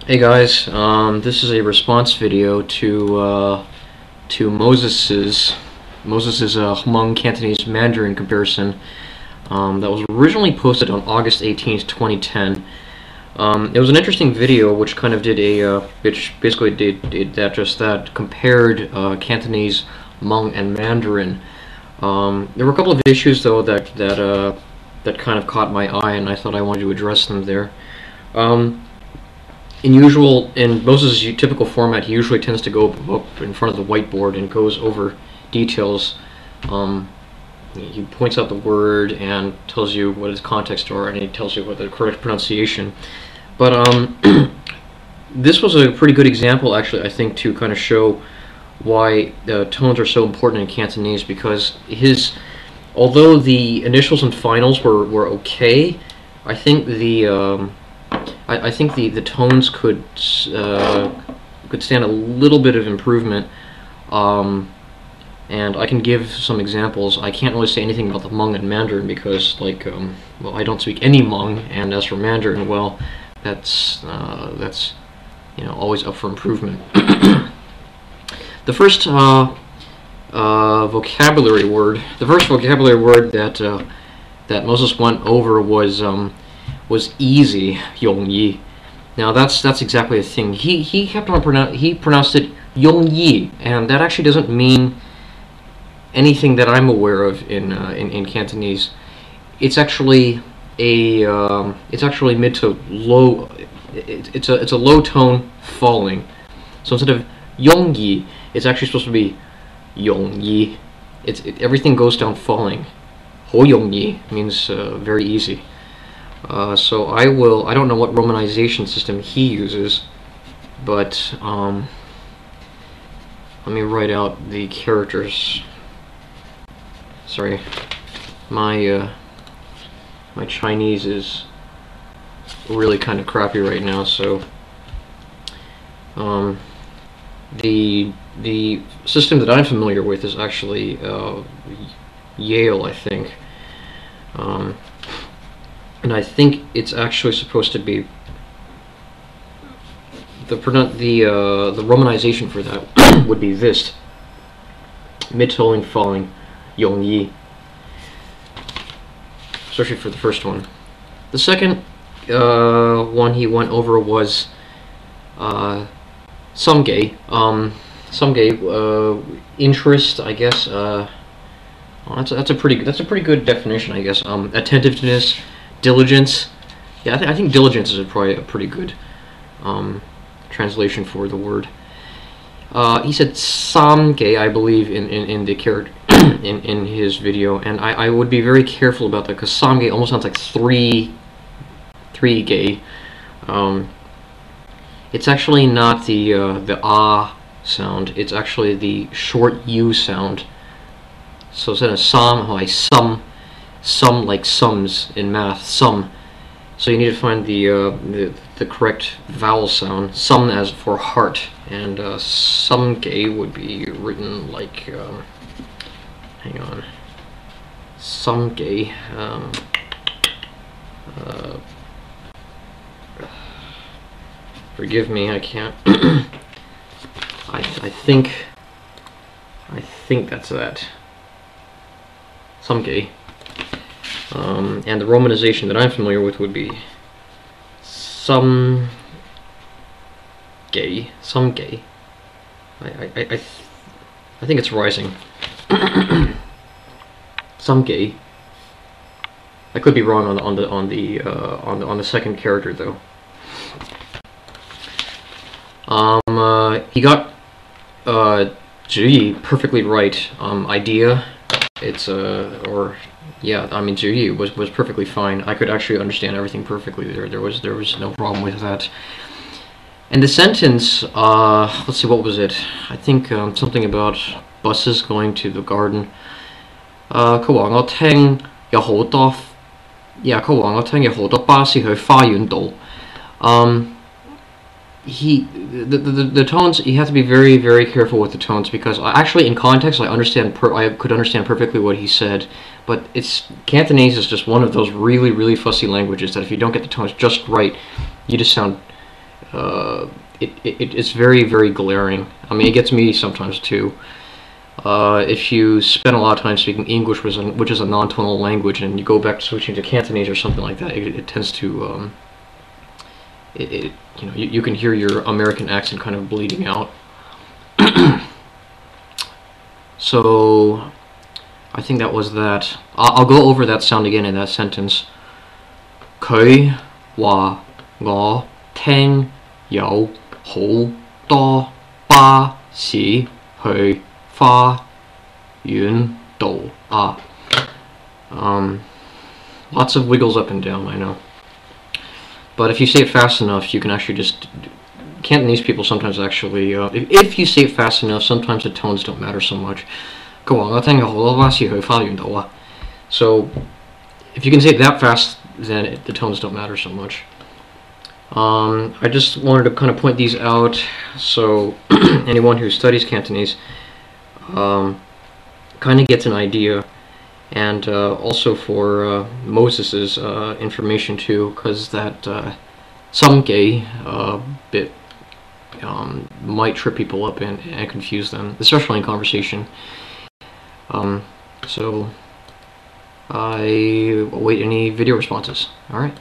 Hey guys, this is a response video to Moses's Hmong Cantonese Mandarin comparison that was originally posted on August 18th, 2010. It was an interesting video which kind of did which basically did that, compared Cantonese, Hmong, and Mandarin. There were a couple of issues though that kind of caught my eye, and I thought I wanted to address them there. In Moses' typical format, he usually tends to go up in front of the whiteboard and goes over details. He points out the word and tells you what its context are, and he tells you what the correct pronunciation. But this was a pretty good example, actually, I think, to kind of show why tones are so important in Cantonese, because although the initials and finals were okay, I think the tones could stand a little bit of improvement, and I can give some examples. I can't really say anything about the Hmong and Mandarin because, well, I don't speak any Hmong, and as for Mandarin, well, that's always up for improvement. The first vocabulary word that Moses went over was easy, Yongyi. Now that's exactly the thing. He kept on pronounced it Yongyi, and that actually doesn't mean anything that I'm aware of in Cantonese. It's actually mid to low. It's a low tone falling. So instead of Yongyi, it's actually supposed to be Yongyi. Everything goes down falling. Ho Yongyi means very easy. So I don't know what romanization system he uses, but let me write out the characters. Sorry, my Chinese is really kind of crappy right now, so the system that I'm familiar with is actually Yale, I think. And I think it's actually supposed to be the romanization for that would be this: mid-tone falling, Yongyi. Especially for the first one. The second one he went over was Samge. Interest, I guess. Well, that's a pretty good definition, I guess. Attentiveness. Diligence. Yeah, I think diligence is probably a pretty good translation for the word. He said samge, I believe, in the character in his video, and I would be very careful about that because samge almost sounds like three gay. It's actually not the ah sound. It's actually the short u sound. So instead of sam, like some like sums in math, sum. So you need to find the correct vowel sound. Sum as for heart, and samge would be written like hang on. Samge. Forgive me, I can't. I think that's that. Samge. And the romanization that I'm familiar with would be some gay. I think it's rising. Some gay. I could be wrong on the second character though. He got Zhi perfectly right. Idea. It's yeah, I mean, Zhi was perfectly fine. I could actually understand everything perfectly there. There was no problem with that. And the sentence, let's see, what was it? I think something about buses going to the garden. Yeah, 佢話我聽有好多巴士去花園道。The tones, you have to be very, very careful with the tones, because actually in context I could understand perfectly what he said, but Cantonese is just one of those really, really fussy languages that if you don't get the tones just right, you just sound it's very, very glaring. I mean, it gets me sometimes too. If you spend a lot of time speaking English, which is a non-tonal language, and you go back to switching to Cantonese or something like that, it tends to, you know, you can hear your American accent kind of bleeding out. So, I think that was that. I'll go over that sound again in that sentence. 佢話我聽有好多巴士去花園道啊。Lots of wiggles up and down, I know. But if you say it fast enough, you can actually just... Cantonese people sometimes actually... if you say it fast enough, sometimes the tones don't matter so much. 佢話我聽有好多巴士去花園道啊。So, if you can say it that fast, then the tones don't matter so much. I just wanted to kind of point these out so anyone who studies Cantonese kind of gets an idea, and also for Moses's information too, because that some gay bit might trip people up and confuse them, especially in conversation. So I await any video responses. All right.